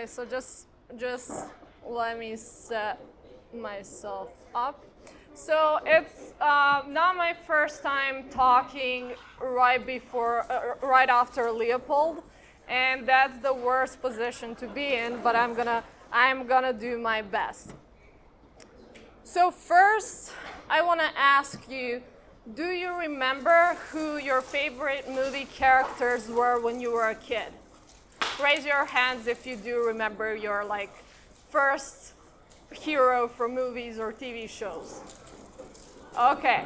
Okay, so just let me set myself up. So it's not my first time talking right after Leopold, and that's the worst position to be in. But I'm gonna do my best. So first, I want to ask you, do you remember who your favorite movie characters were when you were a kid? Raise your hands if you do remember your first hero from movies or TV shows. Okay,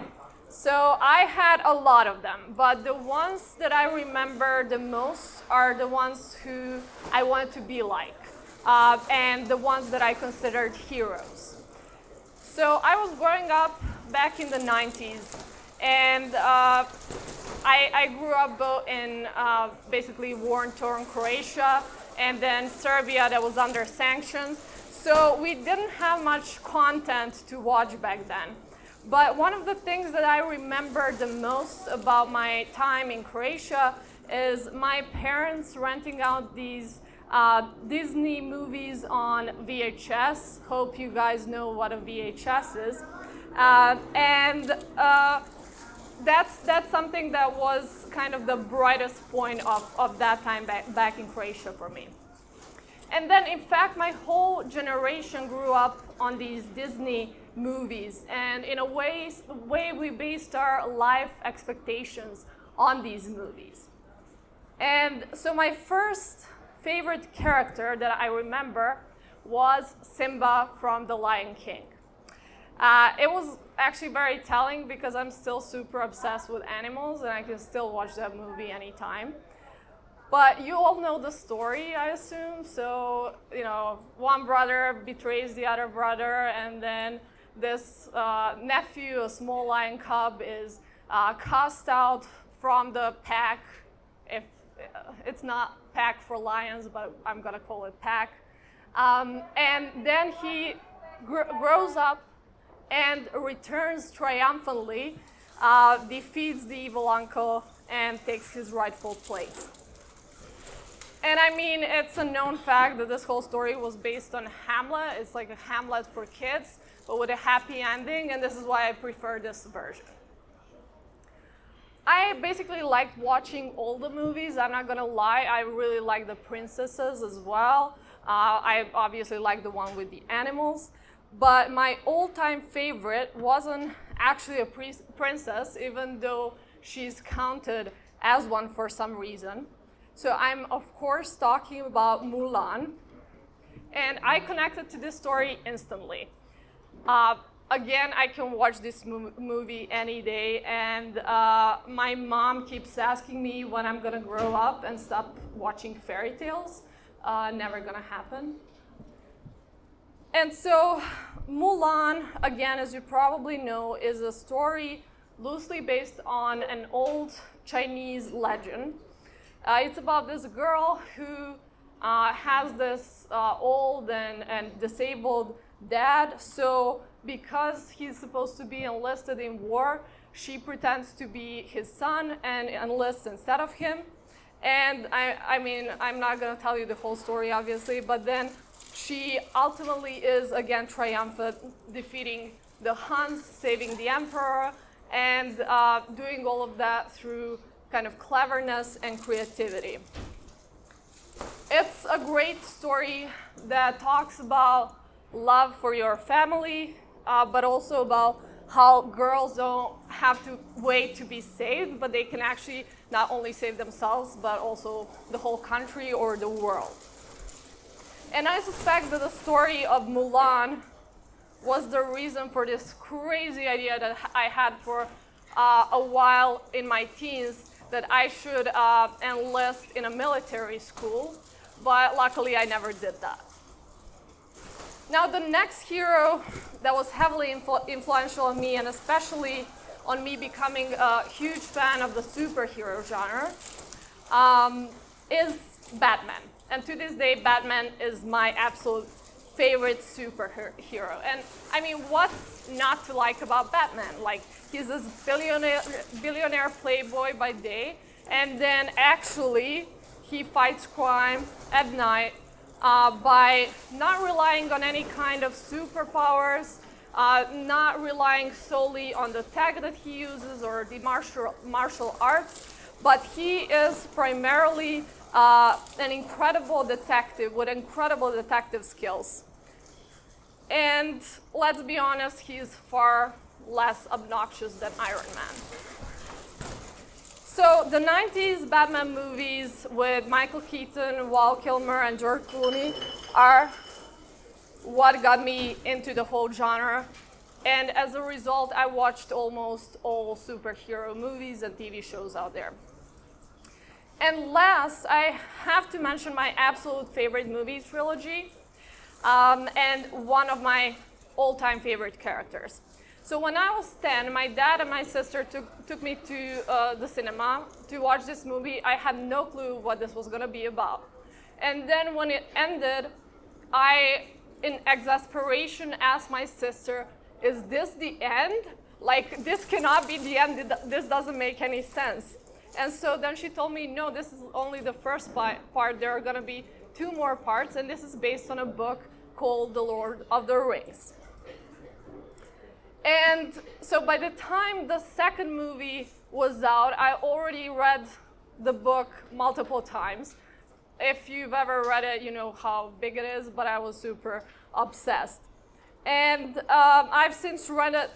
so I had a lot of them, but the ones that I remember the most are the ones who I wanted to be like, and the ones that I considered heroes. So I was growing up back in the 90s, and I grew up both in basically war-torn Croatia and then Serbia that was under sanctions. So we didn't have much content to watch back then. But one of the things that I remember the most about my time in Croatia is my parents renting out these Disney movies on VHS. Hope you guys know what a VHS is. That's something that was kind of the brightest point of that time back in Croatia for me. And then, in fact, my whole generation grew up on these Disney movies. And in a way, we based our life expectations on these movies. And so my first favorite character that I remember was Simba from The Lion King. It was actually very telling because I'm still super obsessed with animals and I can still watch that movie anytime. But you all know the story, I assume. So, one brother betrays the other brother, and then this nephew, a small lion cub, is cast out from the pack. If it's not pack for lions, but I'm gonna call it pack. And then he grows up and returns triumphantly, defeats the evil uncle, and takes his rightful place. And I mean, it's a known fact that this whole story was based on Hamlet. It's like a Hamlet for kids, but with a happy ending, and this is why I prefer this version. I basically liked watching all the movies. I'm not gonna lie, I really like the princesses as well. I obviously like the one with the animals. But my all-time favorite wasn't actually a princess, even though she's counted as one for some reason. So I'm, of course, talking about Mulan. And I connected to this story instantly. Again, I can watch this movie any day, and my mom keeps asking me when I'm gonna grow up and stop watching fairy tales. Never gonna happen. And so Mulan, again, as you probably know, is a story loosely based on an old Chinese legend. It's about this girl who has this old and disabled dad. So because he's supposed to be enlisted in war, she pretends to be his son and enlists instead of him. And I mean, I'm not going to tell you the whole story, obviously, but then she ultimately is again triumphant, defeating the Huns, saving the emperor, and doing all of that through kind of cleverness and creativity. It's a great story that talks about love for your family, but also about how girls don't have to wait to be saved, but they can actually not only save themselves, but also the whole country or the world. And I suspect that the story of Mulan was the reason for this crazy idea that I had for a while in my teens that I should enlist in a military school, but luckily I never did that. Now the next hero that was heavily influential on me, and especially on me becoming a huge fan of the superhero genre, is Batman. And to this day, Batman is my absolute favorite superhero. And I mean, what's not to like about Batman? Like, he's this billionaire playboy by day, and then actually he fights crime at night by not relying on any kind of superpowers, not relying solely on the tech that he uses or the martial arts, but he is primarily an incredible detective with incredible detective skills. And let's be honest, he's far less obnoxious than Iron Man. So the 90s Batman movies with Michael Keaton, Val Kilmer, and George Clooney are what got me into the whole genre. And as a result, I watched almost all superhero movies and TV shows out there. And last, I have to mention my absolute favorite movie trilogy, and one of my all-time favorite characters. So when I was 10, my dad and my sister took me to the cinema to watch this movie. I had no clue what this was going to be about. And then when it ended, I, in exasperation, asked my sister, is this the end? Like, this cannot be the end. This doesn't make any sense. And so then she told me, no, this is only the first part. There are going to be 2 more parts, and this is based on a book called The Lord of the Rings. And so by the time the second movie was out, I already read the book multiple times. If you've ever read it, you know how big it is, but I was super obsessed. And I've since read it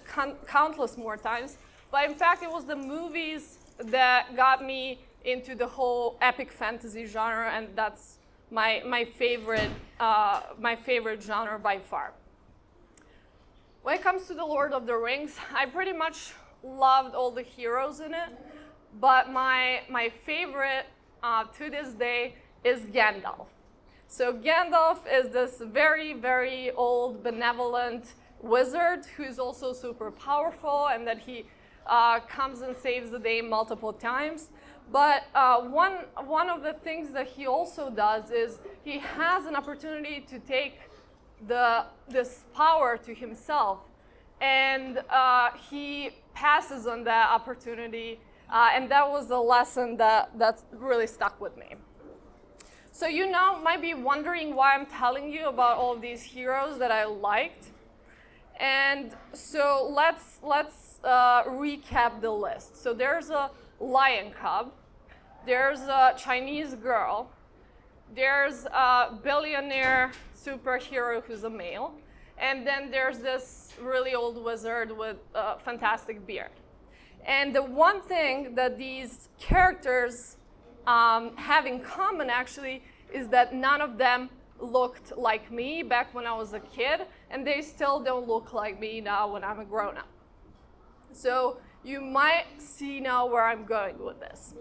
countless more times. But in fact, it was the movies that got me into the whole epic fantasy genre, and that's my favorite genre by far. When it comes to The Lord of the Rings, I pretty much loved all the heroes in it, but my favorite to this day is Gandalf. So Gandalf is this very, very old, benevolent wizard who's also super powerful, and that he comes and saves the day multiple times. But one of the things that he also does is he has an opportunity to take this power to himself, and he passes on that opportunity, and that was a lesson that really stuck with me. So you now might be wondering why I'm telling you about all of these heroes that I liked, and so let's recap the list. So there's a lion cub, there's a Chinese girl, there's a billionaire superhero who's a male, and then there's this really old wizard with a fantastic beard. And the one thing that these characters have in common actually is that none of them looked like me back when I was a kid, and they still don't look like me now when I'm a grown-up. So you might see now where I'm going with this.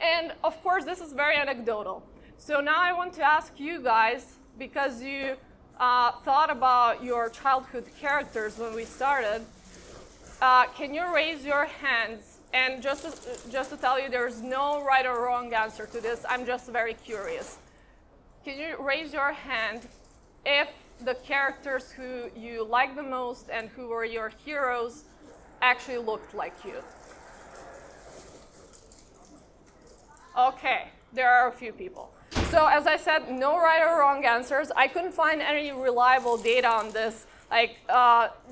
And of course, this is very anecdotal. So now I want to ask you guys, because you thought about your childhood characters when we started, can you raise your hands? And just to tell you, there's no right or wrong answer to this. I'm just very curious. Can you raise your hand if the characters who you like the most and who were your heroes actually looked like you? Okay, there are a few people. So as I said, no right or wrong answers. I couldn't find any reliable data on this. Like,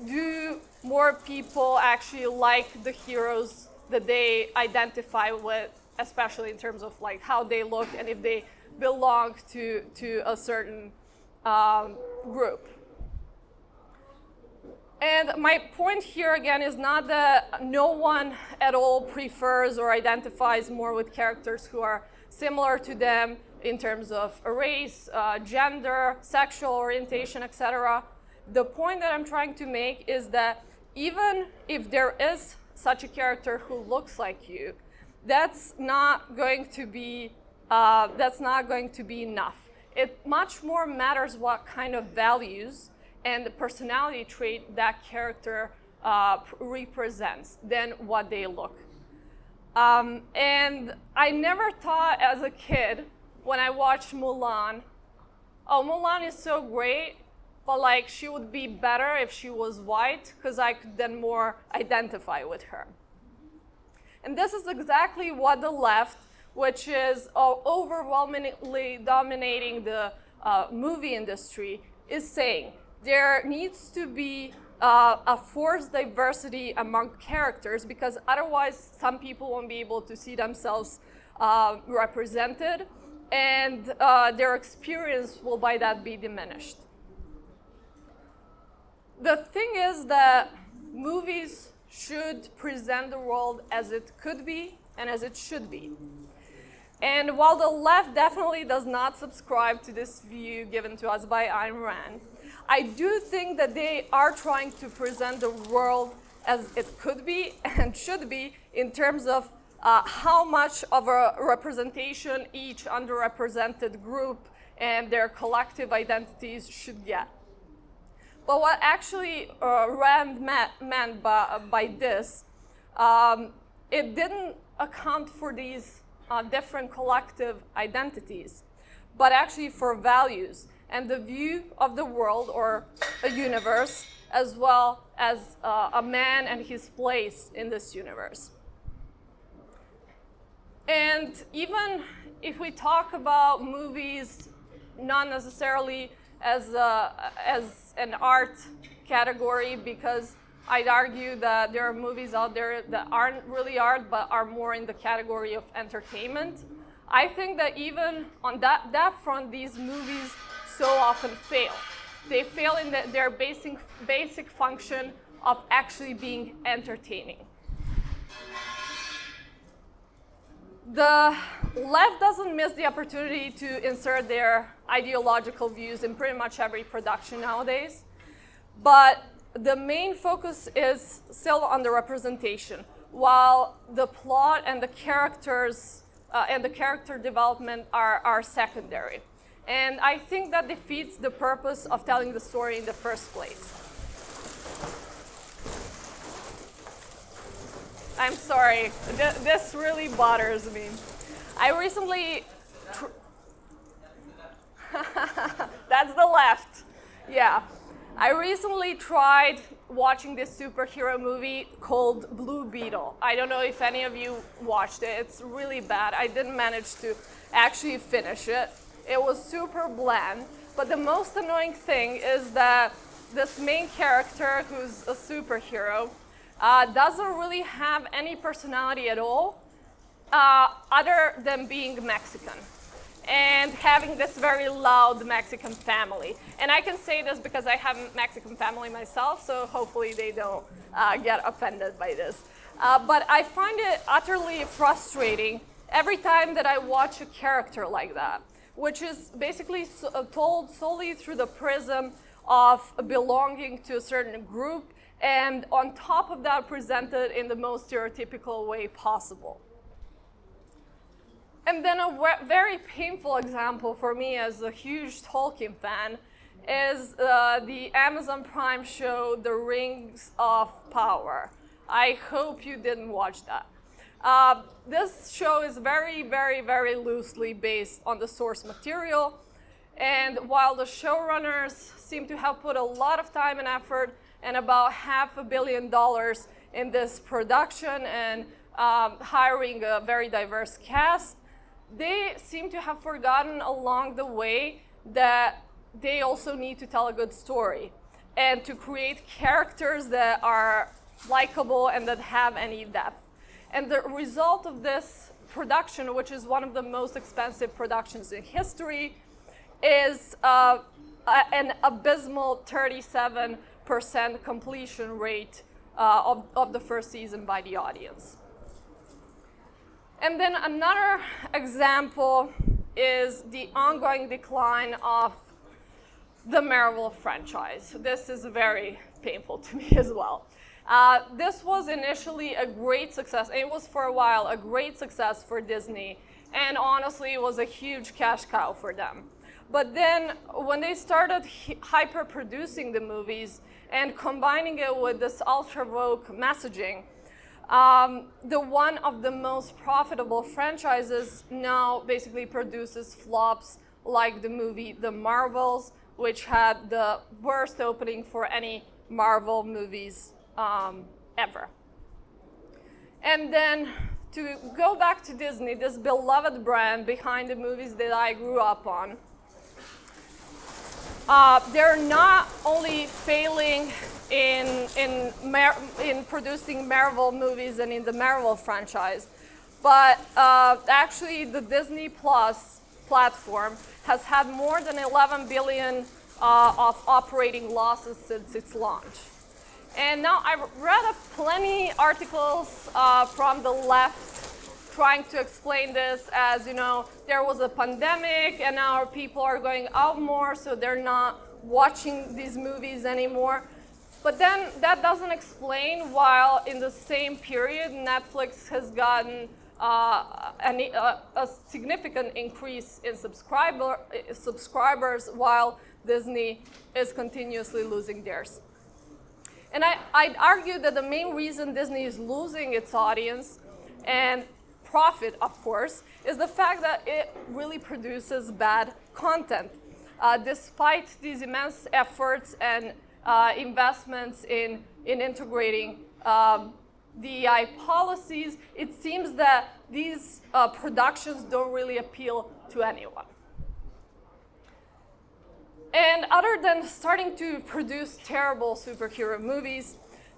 do more people actually like the heroes that they identify with, especially in terms of like how they look and if they belong to a certain group? And my point here again is not that no one at all prefers or identifies more with characters who are similar to them in terms of race, gender, sexual orientation, etc. The point that I'm trying to make is that even if there is such a character who looks like you, that's not going to be enough. It much more matters what kind of values and the personality trait that character represents than what they look. And I never thought as a kid when I watched Mulan, oh, Mulan is so great, but like she would be better if she was white because I could then more identify with her. And this is exactly what the left which is overwhelmingly dominating the movie industry, is saying there needs to be a forced diversity among characters, because otherwise some people won't be able to see themselves represented, and their experience will by that be diminished. The thing is that movies should present the world as it could be and as it should be. And while the left definitely does not subscribe to this view given to us by Ayn Rand, I do think that they are trying to present the world as it could be and should be in terms of how much of a representation each underrepresented group and their collective identities should get. But what actually Rand meant by this, it didn't account for these different collective identities, but actually for values and the view of the world or a universe, as well as a man and his place in this universe. And even if we talk about movies not necessarily as an art category, because I'd argue that there are movies out there that aren't really art but are more in the category of entertainment. I think that even on that front, these movies so often fail. They fail in their basic function of actually being entertaining. The left doesn't miss the opportunity to insert their ideological views in pretty much every production nowadays, but the main focus is still on the representation, while the plot and the characters and the character development are secondary. And I think that defeats the purpose of telling the story in the first place. I'm sorry, this really bothers me. I recently... That's the left. Yeah. I recently tried watching this superhero movie called Blue Beetle. I don't know if any of you watched it. It's really bad. I didn't manage to actually finish it. It was super bland. But the most annoying thing is that this main character, who's a superhero, doesn't really have any personality at all, other than being Mexican and having this very loud Mexican family. And I can say this because I have a Mexican family myself, so hopefully they don't get offended by this. But I find it utterly frustrating every time that I watch a character like that, which is basically told solely through the prism of belonging to a certain group, and on top of that presented in the most stereotypical way possible. And then a very painful example for me as a huge Tolkien fan is the Amazon Prime show, The Rings of Power. I hope you didn't watch that. This show is very, very, very loosely based on the source material. And while the showrunners seem to have put a lot of time and effort and about $500 million in this production and hiring a very diverse cast, they seem to have forgotten along the way that they also need to tell a good story and to create characters that are likable and that have any depth. And the result of this production, which is one of the most expensive productions in history, is an abysmal 37% completion rate of the first season by the audience. And then another example is the ongoing decline of the Marvel franchise. This is very painful to me as well. This was initially a great success. It was for a while a great success for Disney, and honestly it was a huge cash cow for them. But then when they started hyper-producing the movies and combining it with this ultra-woke messaging, the one of the most profitable franchises now basically produces flops like the movie The Marvels, which had the worst opening for any Marvel movies ever. And then to go back to Disney, this beloved brand behind the movies that I grew up on, they're not only failing in producing Marvel movies and in the Marvel franchise, but actually the Disney Plus platform has had more than 11 billion of operating losses since its launch. And now I've read plenty articles from the left trying to explain this as, you know, there was a pandemic and now people are going out more, so they're not watching these movies anymore. But then that doesn't explain why in the same period Netflix has gotten a significant increase in subscribers while Disney is continuously losing theirs. And I'd argue that the main reason Disney is losing its audience and profit, of course, is the fact that it really produces bad content. Despite these immense efforts and investments in integrating DEI policies, it seems that these productions don't really appeal to anyone. And other than starting to produce terrible superhero movies,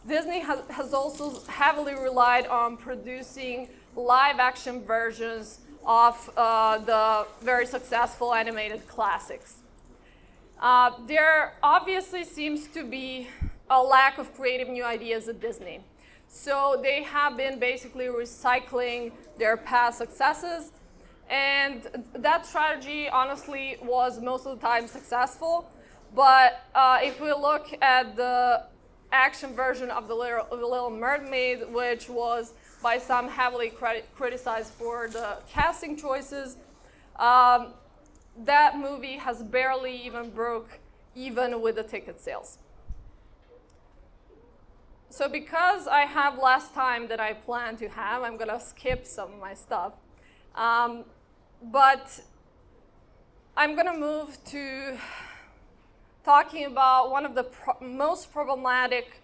Disney has also heavily relied on producing live-action versions of the very successful animated classics. There obviously seems to be a lack of creative new ideas at Disney. So they have been basically recycling their past successes, and that strategy honestly was most of the time successful. But if we look at the action version of The Little Mermaid, which was by some heavily criticized for the casting choices, that movie has barely even broke even with the ticket sales. So because I have less time than I plan to have, I'm gonna skip some of my stuff. But I'm gonna move to talking about one of the most problematic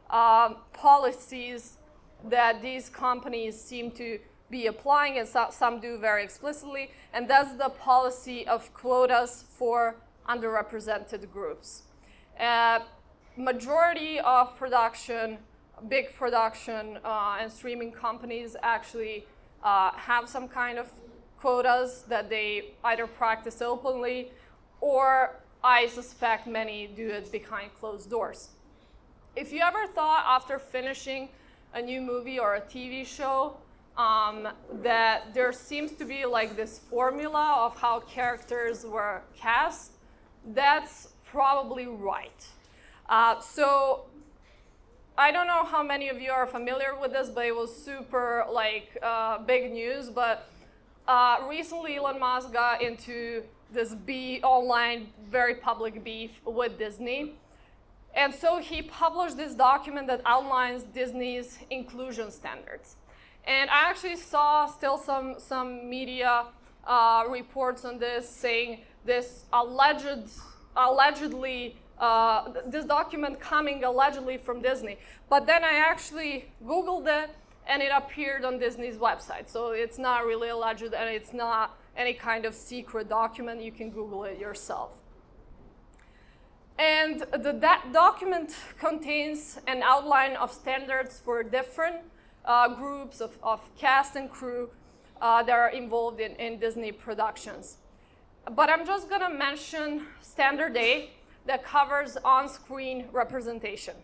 policies that these companies seem to be applying, and some do very explicitly, and that's the policy of quotas for underrepresented groups. Majority of production, big production and streaming companies actually have some kind of quotas that they either practice openly, or I suspect many do it behind closed doors. If you ever thought after finishing a new movie or a TV show that there seems to be like this formula of how characters were cast, that's probably right. So I don't know how many of you are familiar with this, but it was super big news. But recently Elon Musk got into this online, very public beef with Disney. And so he published this document that outlines Disney's inclusion standards. And I actually saw still some media reports on this saying this allegedly, this document coming allegedly from Disney. But then I actually Googled it and it appeared on Disney's website. So it's not really alleged and it's not any kind of secret document. You can Google it yourself. And that document contains an outline of standards for different groups of cast and crew that are involved in Disney productions. But I'm just gonna mention Standard A that covers on-screen representation.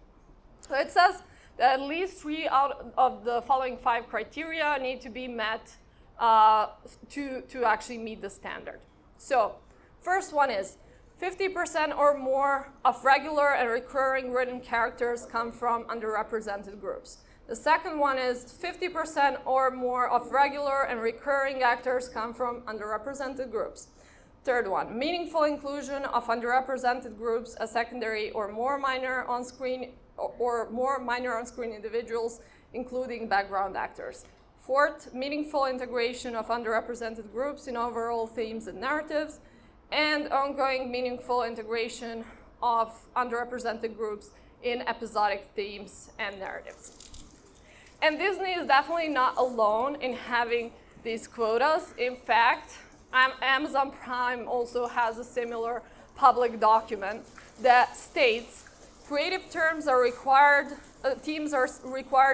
So it says that at least 3 out of the following 5 criteria need to be met to actually meet the standard. So first one is 50% or more of regular and recurring written characters come from underrepresented groups. The second one is 50% or more of regular and recurring actors come from underrepresented groups. Third one, meaningful inclusion of underrepresented groups as secondary or more minor on-screen individuals, including background actors. Fourth, meaningful integration of underrepresented groups in overall themes and narratives, and ongoing meaningful integration of underrepresented groups in episodic themes and narratives. And Disney is definitely not alone in having these quotas. In fact, Amazon Prime also has a similar public document that states creative teams are required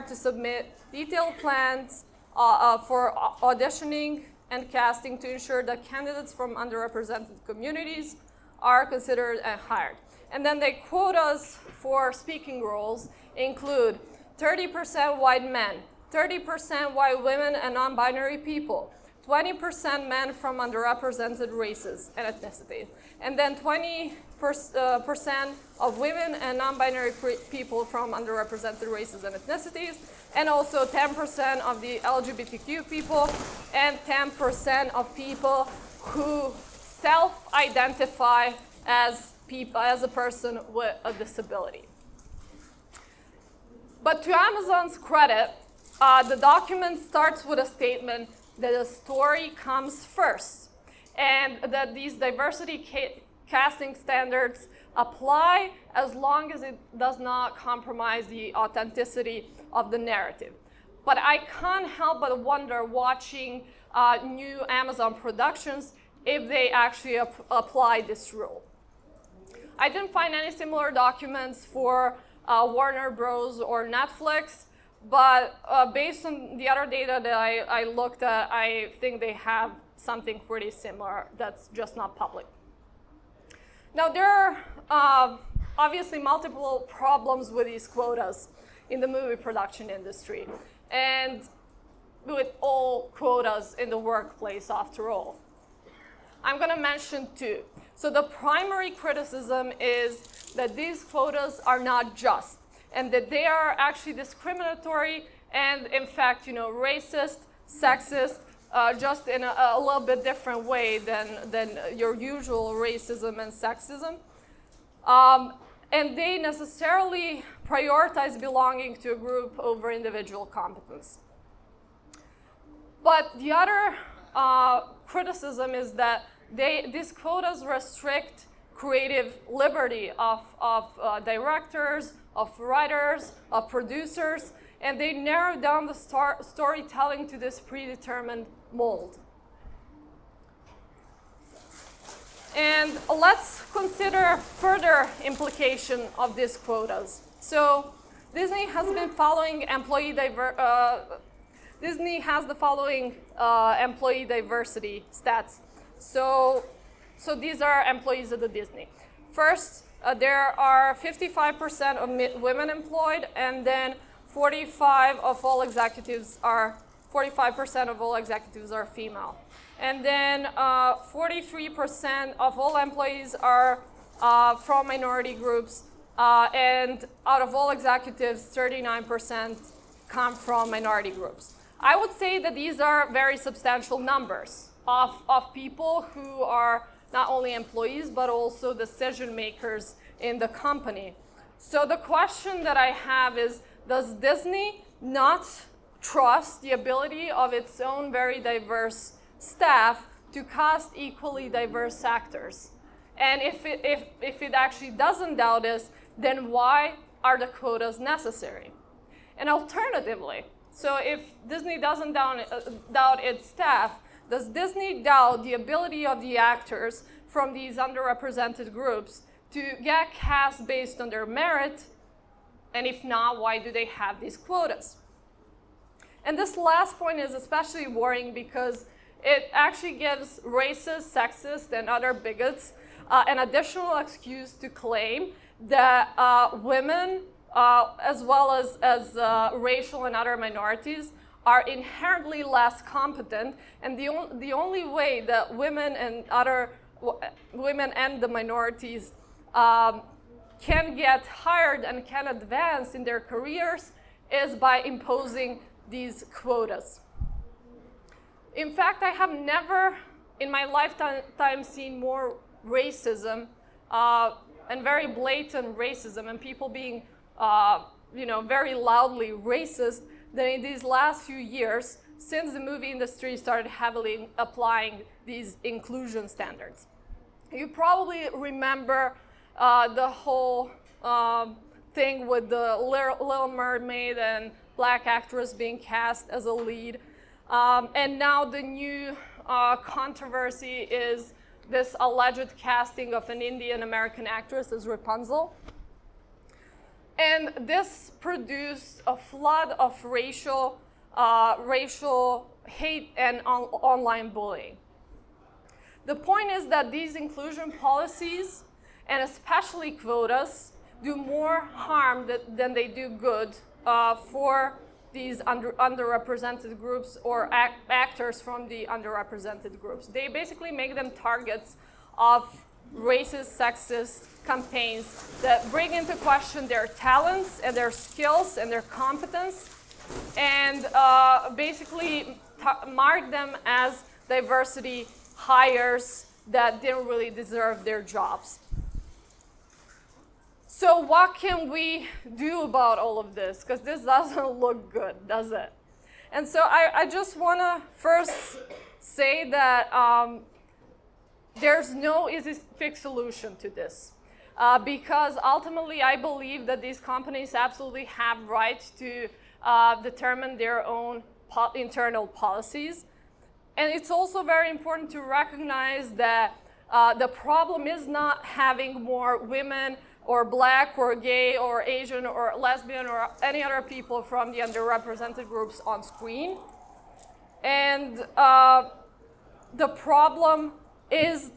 to submit detailed plans for auditioning and casting to ensure that candidates from underrepresented communities are considered and hired. And then the quotas for speaking roles include 30% white men, 30% white women and non-binary people, 20% men from underrepresented races and ethnicities, and then 20% of women and non-binary people from underrepresented races and ethnicities, and also 10% of the LGBTQ people, and 10% of people who self-identify as a person with a disability. But to Amazon's credit, the document starts with a statement that the story comes first, and that these diversity casting standards apply as long as it does not compromise the authenticity of the narrative. But I can't help but wonder, watching new Amazon productions, if they actually apply this rule. I didn't find any similar documents for Warner Bros. Or Netflix, but based on the other data that I looked at, I think they have something pretty similar that's just not public. Now, there are obviously multiple problems with these quotas in the movie production industry, and with all quotas in the workplace after all. I'm going to mention two. So the primary criticism is that these quotas are not just, and that they are actually discriminatory and, in fact, racist, sexist, just in a little bit different way than your usual racism and sexism. And they necessarily prioritize belonging to a group over individual competence. But the other criticism is that these quotas restrict creative liberty of directors, of writers, of producers, and they narrow down the storytelling to this predetermined mold. And let's consider further implication of these quotas. So Disney has been following Disney has the following employee diversity stats. So these are employees of the Disney. First, there are 55% of women employed, and then 45% of all executives are female. And then 43% of all employees are from minority groups, and out of all executives, 39% come from minority groups. I would say that these are very substantial numbers of people who are not only employees, but also decision makers in the company. So the question that I have is, does Disney not trust the ability of its own very diverse staff to cast equally diverse actors? And if it actually doesn't doubt this, then why are the quotas necessary? And alternatively, so if Disney doesn't doubt its staff, does Disney doubt the ability of the actors from these underrepresented groups to get cast based on their merit? And if not, why do they have these quotas? And this last point is especially worrying because it actually gives racist, sexist, and other bigots an additional excuse to claim that women, as well as racial and other minorities, are inherently less competent, and the only way that women and the minorities can get hired and can advance in their careers is by imposing these quotas. In fact, I have never in my lifetime seen more racism and very blatant racism and people being very loudly racist than in these last few years since the movie industry started heavily applying these inclusion standards. You probably remember the whole thing with the Little Mermaid and black actress being cast as a lead. And now the new controversy is this alleged casting of an Indian American actress as Rapunzel. And this produced a flood of racial hate and online bullying. The point is that these inclusion policies, and especially quotas, do more harm than they do good for these underrepresented groups or actors from the underrepresented groups. They basically make them targets of racist, sexist campaigns that bring into question their talents and their skills and their competence, and basically mark them as diversity hires that didn't really deserve their jobs. So what can we do about all of this? Because this doesn't look good, does it? And so I just want to first say that there's no easy fix solution to this. Because ultimately, I believe that these companies absolutely have right to determine their own internal policies. And it's also very important to recognize that the problem is not having more women or black or gay or Asian or lesbian or any other people from the underrepresented groups on screen. And the problem is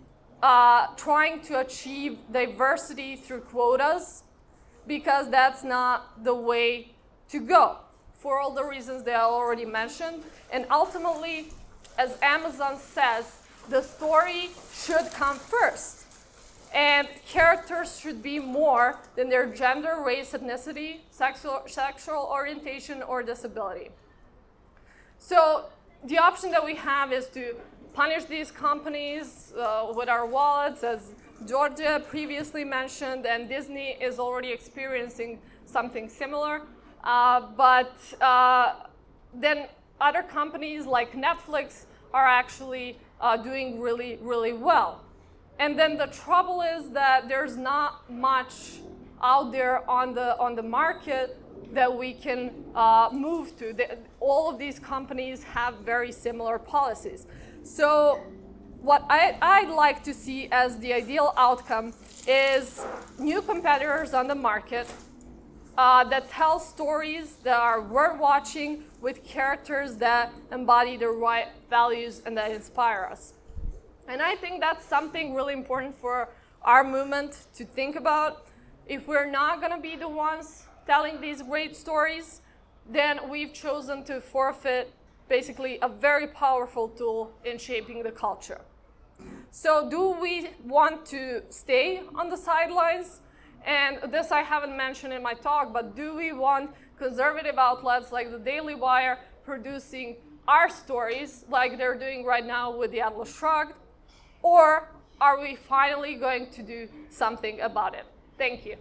trying to achieve diversity through quotas, because that's not the way to go for all the reasons that I already mentioned. And ultimately, as Amazon says, the story should come first. And characters should be more than their gender, race, ethnicity, sexual orientation, or disability. So the option that we have is to punish these companies with our wallets, as Georgia previously mentioned, and Disney is already experiencing something similar. But then other companies like Netflix are actually doing really, really well. And then the trouble is that there's not much out there on the market that we can move to. All of these companies have very similar policies. So what I'd like to see as the ideal outcome is new competitors on the market that tell stories that are worth watching with characters that embody the right values and that inspire us. And I think that's something really important for our movement to think about. If we're not going to be the ones telling these great stories, then we've chosen to forfeit basically a very powerful tool in shaping the culture. So do we want to stay on the sidelines? And this I haven't mentioned in my talk, but do we want conservative outlets like the Daily Wire producing our stories like they're doing right now with the Atlas Shrugged? Or are we finally going to do something about it? Thank you.